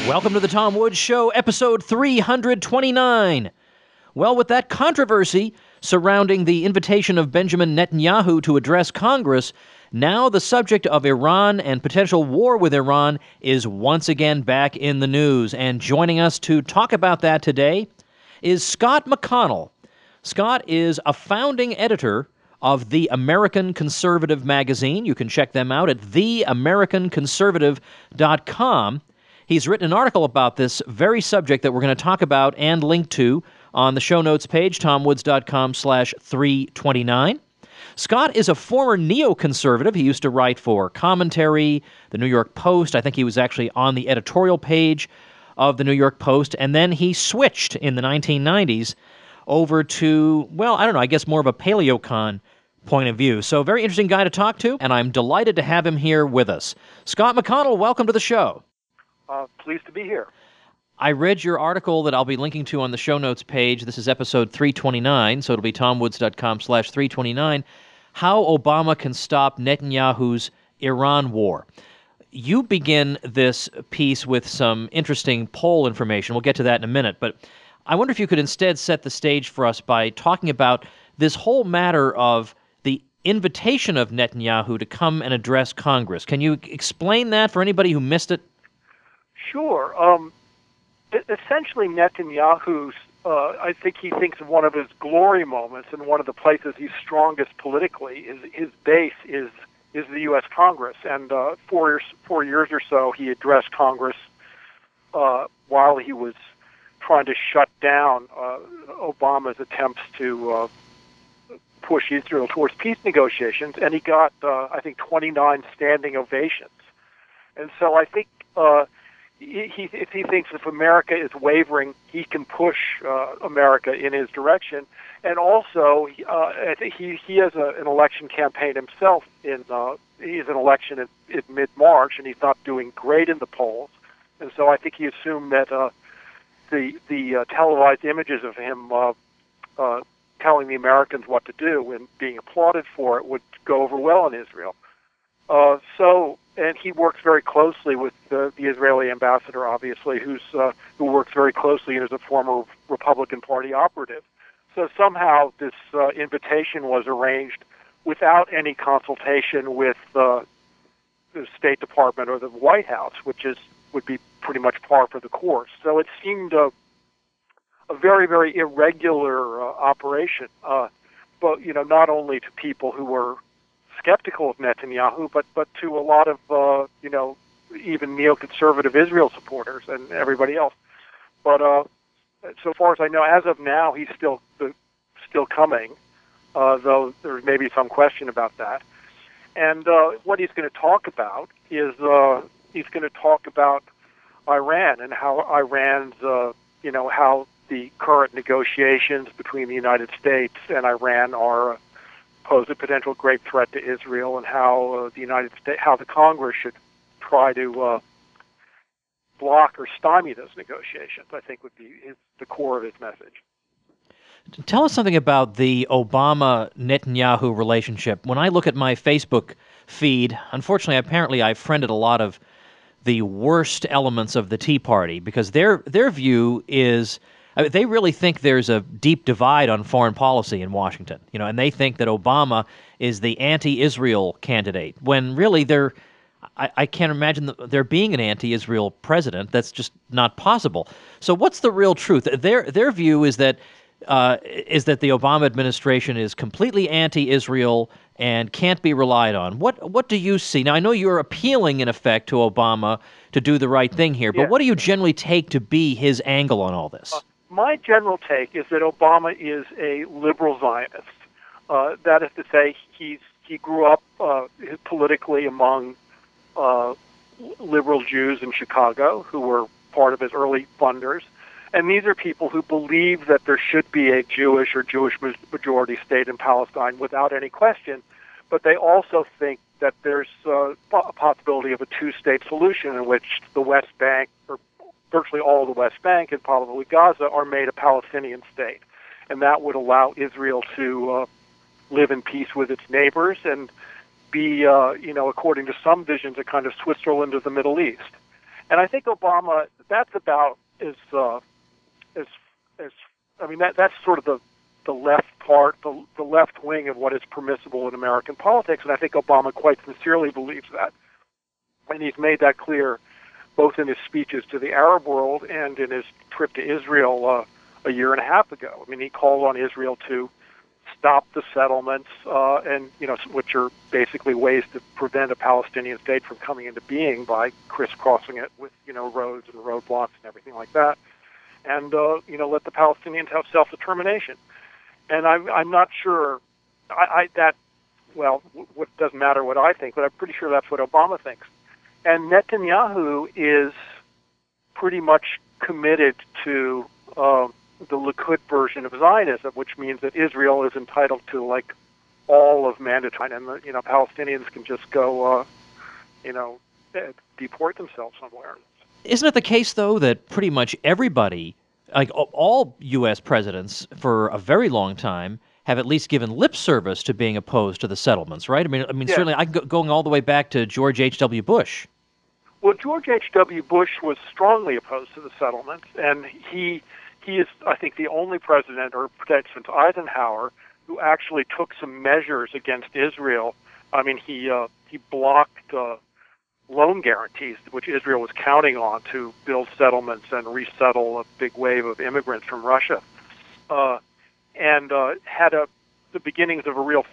Welcome to the Tom Woods Show, episode 329. Well, with that controversy surrounding the invitation of Benjamin Netanyahu to address Congress, now the subject of Iran and potential war with Iran is once again back in the news. And joining us to talk about that today is Scott McConnell. Scott is a founding editor of The American Conservative magazine. You can check them out at theamericanconservative.com. He's written an article about this very subject that we're going to talk about and link to on the show notes page, tomwoods.com/329. Scott is a former neoconservative. He used to write for Commentary, the New York Post. I think he was actually on the editorial page of the New York Post. And then he switched in the 1990s over to, well, I don't know, I guess more of a paleocon point of view. So very interesting guy to talk to, and I'm delighted to have him here with us. Scott McConnell, welcome to the show. Pleased to be here. I read your article that I'll be linking to on the show notes page. This is episode 329, so it'll be tomwoods.com/329, How Obama Can Stop Netanyahu's Iran War. You begin this piece with some interesting poll information. We'll get to that in a minute, but I wonder if you could instead set the stage for us by talking about this whole matter of the invitation of Netanyahu to come and address Congress. Can you explain that for anybody who missed it? Sure. Essentially, Netanyahu's, I think he thinks of one of his glory moments and one of the places he's strongest politically is his base is the U.S. Congress. And 4 years or so, he addressed Congress while he was trying to shut down Obama's attempts to push Israel towards peace negotiations. And he got, I think, 29 standing ovations. And so I think if he thinks if America is wavering, he can push America in his direction. And also, I think he has an election campaign himself. He has an election in mid-March, and he's not doing great in the polls. And so I think he assumed that the televised images of him telling the Americans what to do and being applauded for it would go over well in Israel. And he works very closely with the Israeli ambassador, obviously, who works very closely and is a former Republican Party operative. So somehow this invitation was arranged without any consultation with the State Department or the White House, which would be pretty much par for the course. So it seemed a very, very irregular operation, but not only to people who were skeptical of Netanyahu, but to a lot of even neoconservative Israel supporters and everybody else. But so far as I know, as of now, he's still coming, though there may be some question about that. And what he's going to talk about is he's going to talk about Iran and how Iran's how the current negotiations between the United States and Iran pose a potential great threat to Israel, and how the Congress should try to block or stymie those negotiations, I think would be the core of his message. Tell us something about the Obama-Netanyahu relationship. When I look at my Facebook feed, unfortunately, apparently I've friended a lot of the worst elements of the Tea Party, because their view is, they really think there's a deep divide on foreign policy in Washington, and they think that Obama is the anti-Israel candidate, when really I can't imagine there being an anti-Israel president. That's just not possible. So what's the real truth? Their view is that the Obama administration is completely anti-Israel and can't be relied on. What do you see? Now, I know you're appealing, in effect, to Obama to do the right thing here, but Yeah. what do you generally take to be his angle on all this? My general take is that Obama is a liberal Zionist. That is to say, he grew up politically among liberal Jews in Chicago who were part of his early funders. And these are people who believe that there should be a Jewish or Jewish majority state in Palestine without any question, but they also think that there's a possibility of a two-state solution in which the West Bank, or virtually all of the West Bank and probably Gaza, are made a Palestinian state. And that would allow Israel to live in peace with its neighbors and be, according to some visions, a kind of Switzerland of the Middle East. And I think Obama, that's about as I mean, that's sort of the left part, the left wing of what is permissible in American politics, and I think Obama quite sincerely believes that. And he's made that clear both in his speeches to the Arab world and in his trip to Israel a year and a half ago. I mean, he called on Israel to stop the settlements, and which are basically ways to prevent a Palestinian state from coming into being by crisscrossing it with roads and roadblocks and everything like that, and let the Palestinians have self-determination. And I'm not sure what doesn't matter what I think, but I'm pretty sure that's what Obama thinks. And Netanyahu is pretty much committed to the Likud version of Zionism, which means that Israel is entitled to all of mandatory, and Palestinians can just go, deport themselves somewhere. Isn't it the case, though, that pretty much everybody, like all U.S. presidents for a very long time, have at least given lip service to being opposed to the settlements, right? I mean, Yes. Certainly, going all the way back to George H.W. Bush. Well, George H.W. Bush was strongly opposed to the settlements, and he is, I think, the only president, or since Eisenhower, who actually took some measures against Israel. I mean, he blocked loan guarantees, which Israel was counting on to build settlements and resettle a big wave of immigrants from Russia, and had the beginnings of a real,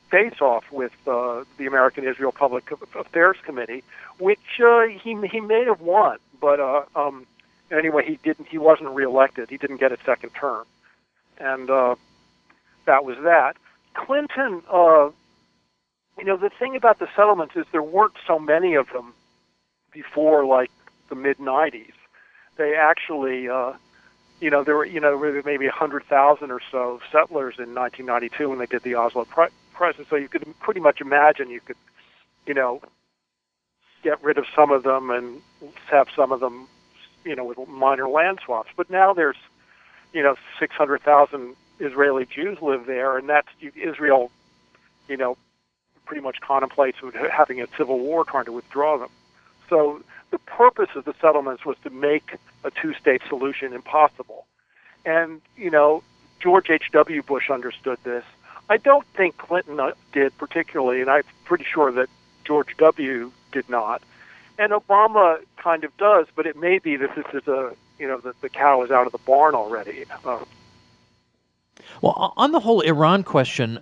face-off with the American Israel Public Affairs Committee, which he may have won, but anyway, he wasn't reelected. He didn't get a second term, and that was that. Clinton, the thing about the settlements is there weren't so many of them before the mid '90s. They actually, there were maybe 100,000 or so settlers in 1992 when they did the Oslo Prize. So you could pretty much imagine you could, get rid of some of them and have some of them, with minor land swaps. But now there's, 600,000 Israeli Jews live there, and that's Israel, pretty much contemplates having a civil war trying to withdraw them. So the purpose of the settlements was to make a two-state solution impossible. And, George H.W. Bush understood this. I don't think Clinton did particularly, and I'm pretty sure that George W. did not. And Obama kind of does, but it may be that this is that the cow is out of the barn already. Well, on the whole Iran question,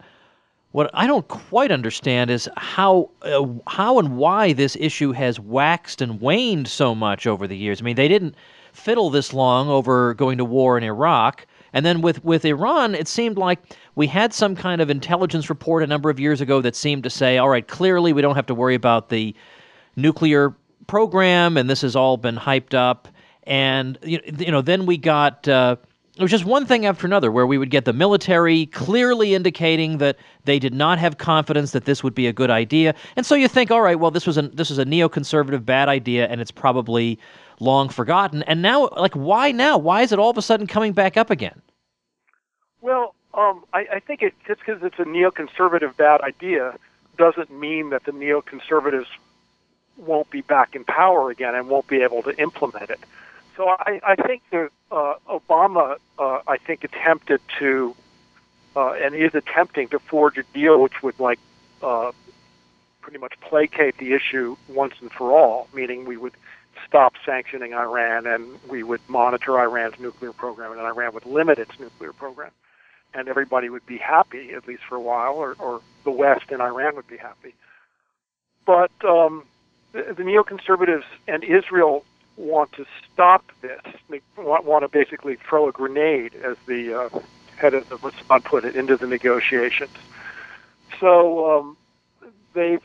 what I don't quite understand is how and why this issue has waxed and waned so much over the years. I mean, they didn't fiddle this long over going to war in Iraq. And then with Iran, it seemed like we had some kind of intelligence report a number of years ago that seemed to say, all right, clearly we don't have to worry about the nuclear program, and this has all been hyped up. And, then we got... it was just one thing after another where we would get the military clearly indicating that they did not have confidence that this would be a good idea. And so you think, all right, well, this was a neoconservative bad idea, and it's probably long forgotten. And now, why now? Why is it all of a sudden coming back up again? Well, I think just because it's a neoconservative bad idea doesn't mean that the neoconservatives won't be back in power again and won't be able to implement it. So I think that Obama, I think, attempted to, and is attempting to forge a deal which would pretty much placate the issue once and for all, meaning we would stop sanctioning Iran and we would monitor Iran's nuclear program, and Iran would limit its nuclear program, and everybody would be happy, at least for a while, or the West and Iran would be happy. But the neoconservatives and Israel want to stop this. They want to basically throw a grenade, as the head of the Mossad put it, into the negotiations. So they've,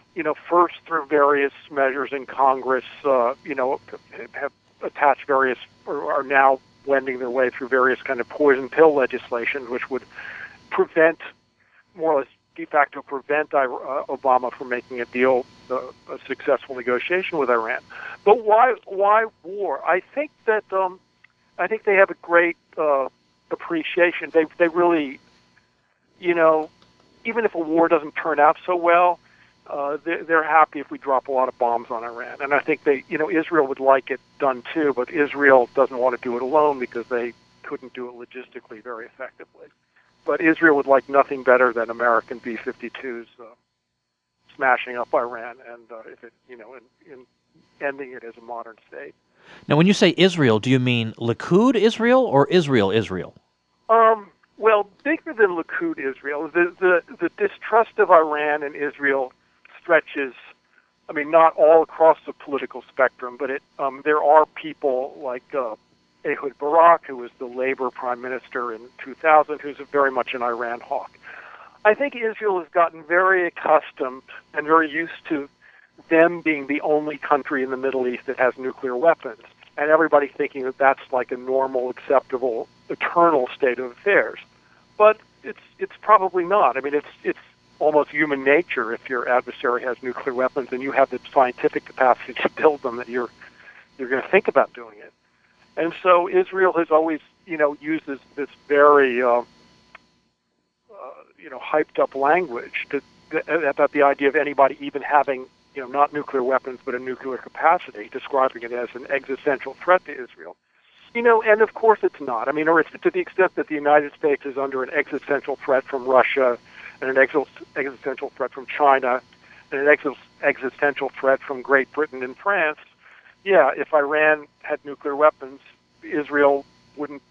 first through various measures in Congress, have attached various, or are now wending their way through various kind of poison pill legislation, which would prevent, more or less de facto prevent Obama from making a deal, a successful negotiation with Iran. But why war? I think that they have a great appreciation. They really, even if a war doesn't turn out so well, they're happy if we drop a lot of bombs on Iran. And I think Israel would like it done too, but Israel doesn't want to do it alone because they couldn't do it logistically very effectively. But Israel would like nothing better than American B-52s smashing up Iran and if it, in ending it as a modern state. Now, when you say Israel, do you mean Likud Israel or Israel Israel? Well, bigger than Likud Israel, the distrust of Iran and Israel stretches, not all across the political spectrum, but there are people like Ehud Barak, who was the Labor prime minister in 2000, who's very much an Iran hawk. I think Israel has gotten very accustomed and very used to them being the only country in the Middle East that has nuclear weapons, and everybody thinking that that's like a normal, acceptable, eternal state of affairs. But it's probably not. It's almost human nature if your adversary has nuclear weapons and you have the scientific capacity to build them that you're going to think about doing it. And so Israel has always, used this very, hyped up language about the idea of anybody even having, not nuclear weapons but a nuclear capacity, describing it as an existential threat to Israel. And of course it's not. Or it's to the extent that the United States is under an existential threat from Russia and an existential threat from China and an existential threat from Great Britain and France. Yeah, if Iran had nuclear weapons, Israel wouldn't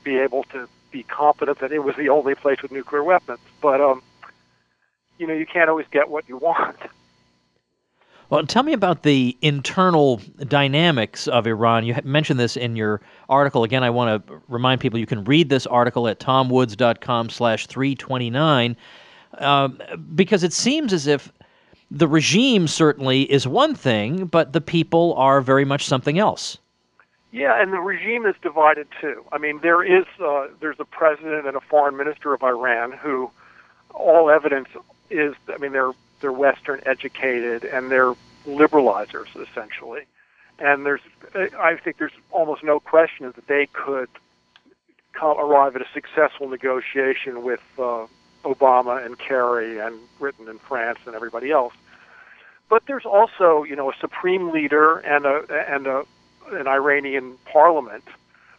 be able to be confident that it was the only place with nuclear weapons. But, you can't always get what you want. Well, tell me about the internal dynamics of Iran. You mentioned this in your article. Again, I want to remind people you can read this article at tomwoods.com/329 because it seems as if the regime certainly is one thing, but the people are very much something else. Yeah, and the regime is divided too. There's a president and a foreign minister of Iran who, all evidence is, they're Western educated and they're liberalizers essentially, and I think there's almost no question that they could arrive at a successful negotiation with Obama and Kerry and Britain and France and everybody else. But there's also, a supreme leader and an Iranian parliament,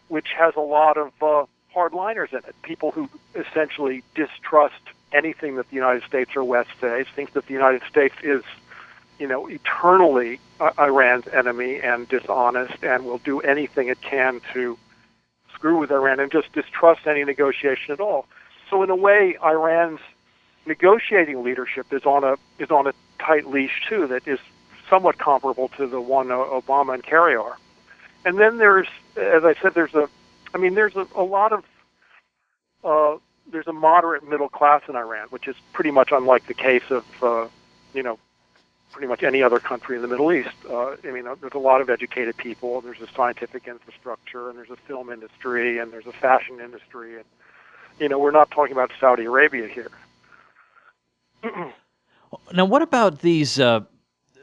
which has a lot of hardliners in it, people who essentially distrust anything that the United States or West says, think that the United States is, eternally Iran's enemy and dishonest and will do anything it can to screw with Iran and just distrust any negotiation at all. So in a way, Iran's negotiating leadership is on a tight leash too, that is somewhat comparable to the one Obama and Kerry are. And then there's, as I said, there's a lot of there's a moderate middle class in Iran, which is pretty much unlike the case of pretty much any other country in the Middle East. There's a lot of educated people. There's a scientific infrastructure, and there's a film industry, and there's a fashion industry, and we're not talking about Saudi Arabia here. Now, what about these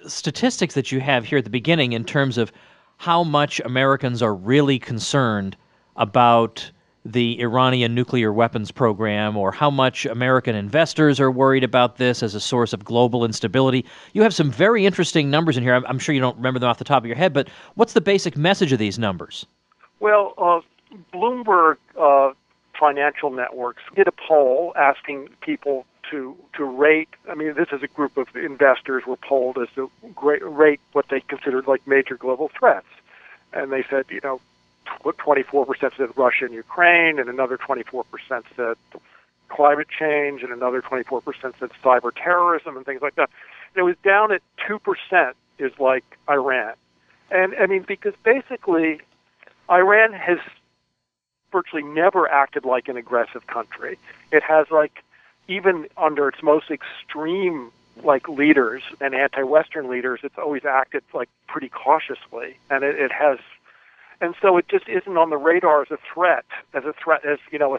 statistics that you have here at the beginning in terms of how much Americans are really concerned about the Iranian nuclear weapons program, or how much American investors are worried about this as a source of global instability? You have some very interesting numbers in here. I'm sure you don't remember them off the top of your head, but what's the basic message of these numbers? Well, Bloomberg Financial Networks did a poll asking people to rate. This is a group of investors were polled as to rate what they considered like major global threats, and they said, 24% said Russia and Ukraine, and another 24% said climate change, and another 24% said cyber terrorism and things like that. And it was down at 2% is like Iran, and because basically Iran has virtually never acted like an aggressive country. It has even under its most extreme leaders and anti-Western leaders, it's always acted pretty cautiously, and it has, and so it just isn't on the radar as a threat, as a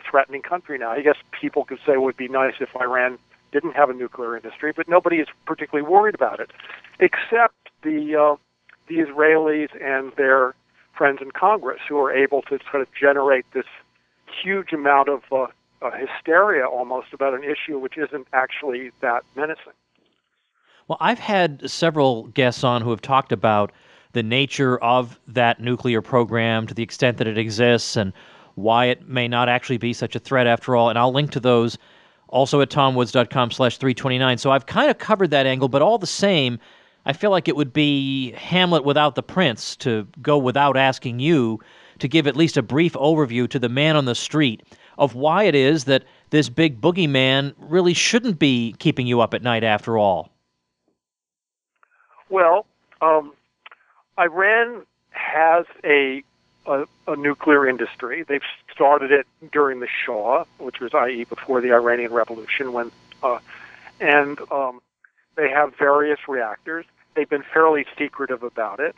threatening country now. I guess people could say it would be nice if Iran didn't have a nuclear industry, but nobody is particularly worried about it, except the Israelis and their friends in Congress, who are able to sort of generate this huge amount of hysteria almost about an issue which isn't actually that menacing. Well, I've had several guests on who have talked about the nature of that nuclear program to the extent that it exists and why it may not actually be such a threat after all. And I'll link to those also at tomwoods.com/329. So I've kind of covered that angle, but all the same, I feel like it would be Hamlet without the prince to go without asking you to give at least a brief overview to the man on the street of why it is that this big boogeyman really shouldn't be keeping you up at night after all. Well, Iran has a nuclear industry. They've started it during the Shah, which was, i.e., before the Iranian Revolution, and they have various reactors. They've been fairly secretive about it.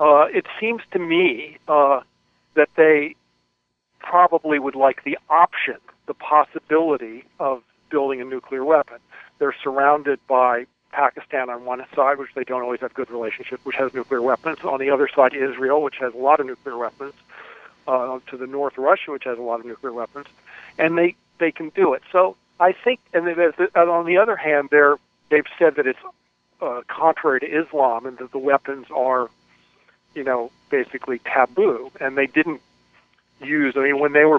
It seems to me that they probably would like the option, the possibility of building a nuclear weapon. They're surrounded by Pakistan on one side, which they don't always have good relationships, which has nuclear weapons. On the other side, Israel, which has a lot of nuclear weapons. To the north, Russia, which has a lot of nuclear weapons. And they can do it. So I think, and on the other hand, they've said that it's contrary to Islam and that the weapons are, basically taboo. And they didn't use, when they were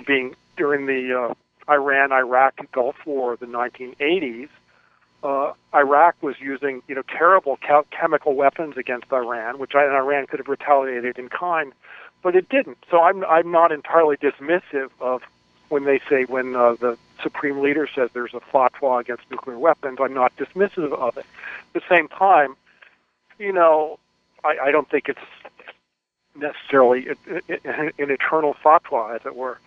during the Iran-Iraq Gulf War of the 1980s, Iraq was using, terrible chemical weapons against Iran, and Iran could have retaliated in kind, but it didn't. So I'm not entirely dismissive of when the supreme leader says there's a fatwa against nuclear weapons. I'm not dismissive of it. At the same time, I don't think it's necessarily an eternal fatwa, as it were.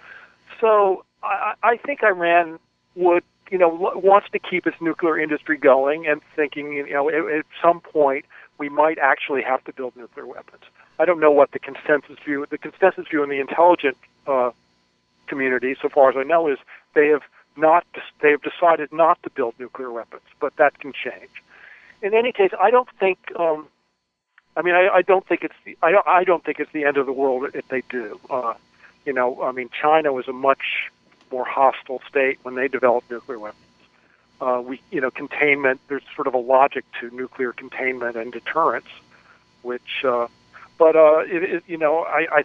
So I think Iran would, wants to keep its nuclear industry going and thinking, at some point we might actually have to build nuclear weapons. I don't know what the consensus view in the intelligence community, so far as I know, is they have decided not to build nuclear weapons, but that can change. In any case, I don't think, I don't think it's the end of the world if they do. China was a much more hostile state when they developed nuclear weapons. Containment, there's sort of a logic to nuclear containment and deterrence, which, I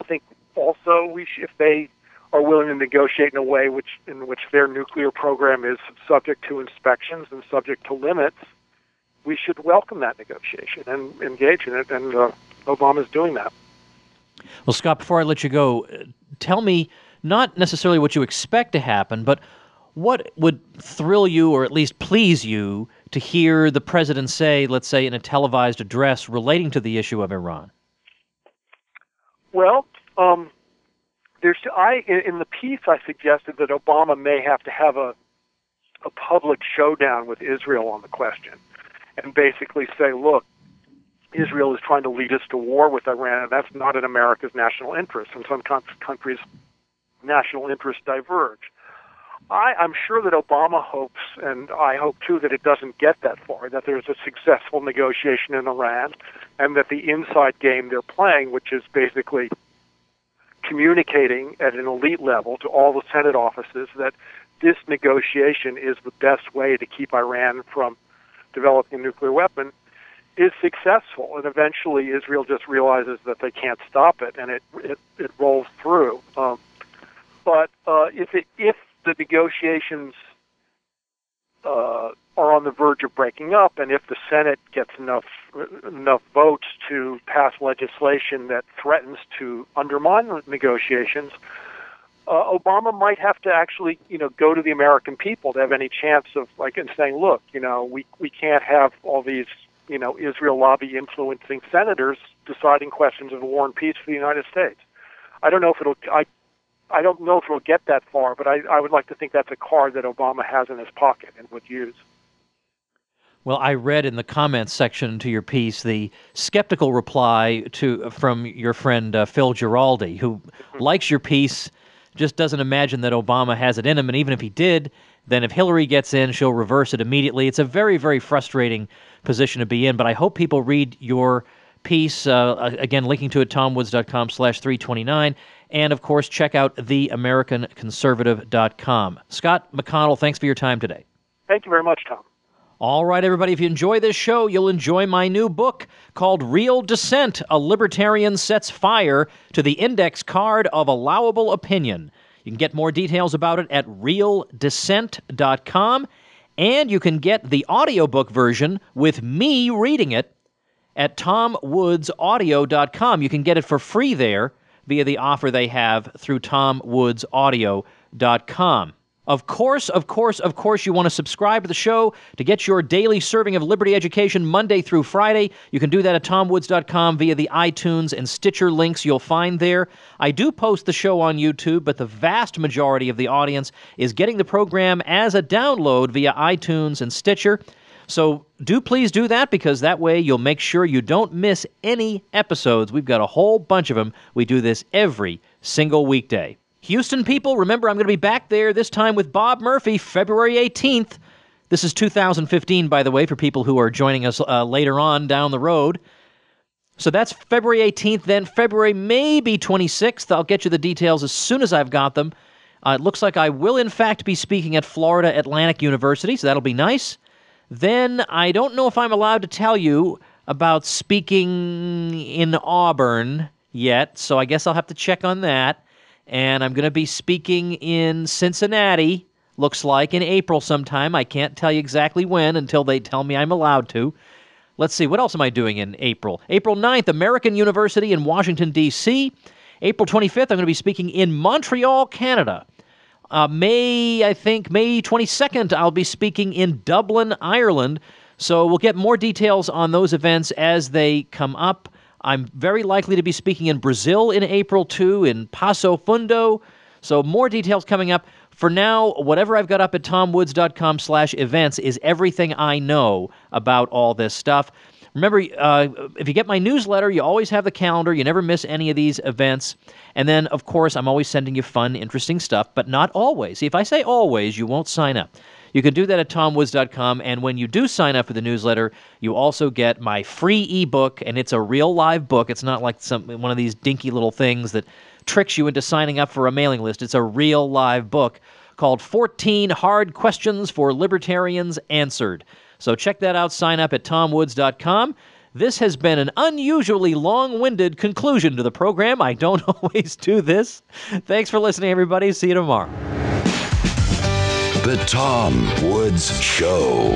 think also if they are willing to negotiate in a way in which their nuclear program is subject to inspections and subject to limits, we should welcome that negotiation and engage in it, and Obama's doing that. Well, Scott, before I let you go, tell me not necessarily what you expect to happen, but what would thrill you or at least please you to hear the president say, let's say, in a televised address relating to the issue of Iran? Well, in the piece I suggested that Obama may have to have a public showdown with Israel on the question and basically say, look, Israel is trying to lead us to war with Iran, and that's not in America's national interest, and some countries' national interests diverge. I'm sure that Obama hopes, and I hope too, that it doesn't get that far, that there's a successful negotiation in Iran, and that the inside game they're playing, which is basically communicating at an elite level to all the Senate offices that this negotiation is the best way to keep Iran from developing a nuclear weapon, is successful. And eventually Israel just realizes that they can't stop it, and it rolls through. But if the negotiations are on the verge of breaking up, and if the Senate gets enough votes to pass legislation that threatens to undermine the negotiations, Obama might have to actually, go to the American people to have any chance of saying, look, we can't have all these, Israel lobby influencing senators deciding questions of war and peace for the United States. I don't know if it'll get that far, but I would like to think that's a card that Obama has in his pocket and would use. Well, I read in the comments section to your piece the skeptical reply from your friend Phil Giraldi, who likes your piece, just doesn't imagine that Obama has it in him, and even if he did, then if Hillary gets in, she'll reverse it immediately. It's a very, very frustrating position to be in, but I hope people read your piece, again, linking to it, tomwoods.com/329, and, of course, check out theamericanconservative.com. Scott McConnell, thanks for your time today. Thank you very much, Tom. All right, everybody, if you enjoy this show, you'll enjoy my new book called Real Dissent, A Libertarian Sets Fire to the Index Card of Allowable Opinion. You can get more details about it at realdissent.com, and you can get the audiobook version with me reading it at tomwoodsaudio.com. You can get it for free there via the offer they have through tomwoodsaudio.com. Of course, you want to subscribe to the show to get your daily serving of liberty education Monday through Friday. You can do that at tomwoods.com via the iTunes and Stitcher links you'll find there. I do post the show on YouTube, but the vast majority of the audience is getting the program as a download via iTunes and Stitcher. So please do that, because that way you'll make sure you don't miss any episodes. We've got a whole bunch of them. We do this every single weekday. Houston people, remember, I'm going to be back there this time with Bob Murphy, February 18th. This is 2015, by the way, for people who are joining us later on down the road. So that's February 18th, then February maybe 26th. I'll get you the details as soon as I've got them. It looks like I will, in fact, be speaking at Florida Atlantic University, so that'll be nice. Then I don't know if I'm allowed to tell you about speaking in Auburn yet, so I guess I'll have to check on that. And I'm going to be speaking in Cincinnati, looks like, in April sometime. I can't tell you exactly when until they tell me I'm allowed to. Let's see, what else am I doing in April? April 9th, American University in Washington, D.C. April 25th, I'm going to be speaking in Montreal, Canada. May 22nd, I'll be speaking in Dublin, Ireland. So we'll get more details on those events as they come up. I'm very likely to be speaking in Brazil in April, too, in Passo Fundo. So more details coming up. For now, whatever I've got up at tomwoods.com/events is everything I know about all this stuff. Remember, if you get my newsletter, you always have the calendar. You never miss any of these events. And then, of course, I'm always sending you fun, interesting stuff, but not always. See, if I say always, you won't sign up. You can do that at tomwoods.com, and when you do sign up for the newsletter, you also get my free ebook, and it's a real live book. It's not like one of these dinky little things that tricks you into signing up for a mailing list. It's a real live book called 14 Hard Questions for Libertarians Answered. So check that out. Sign up at tomwoods.com. This has been an unusually long-winded conclusion to the program. I don't always do this. Thanks for listening, everybody. See you tomorrow. The Tom Woods Show.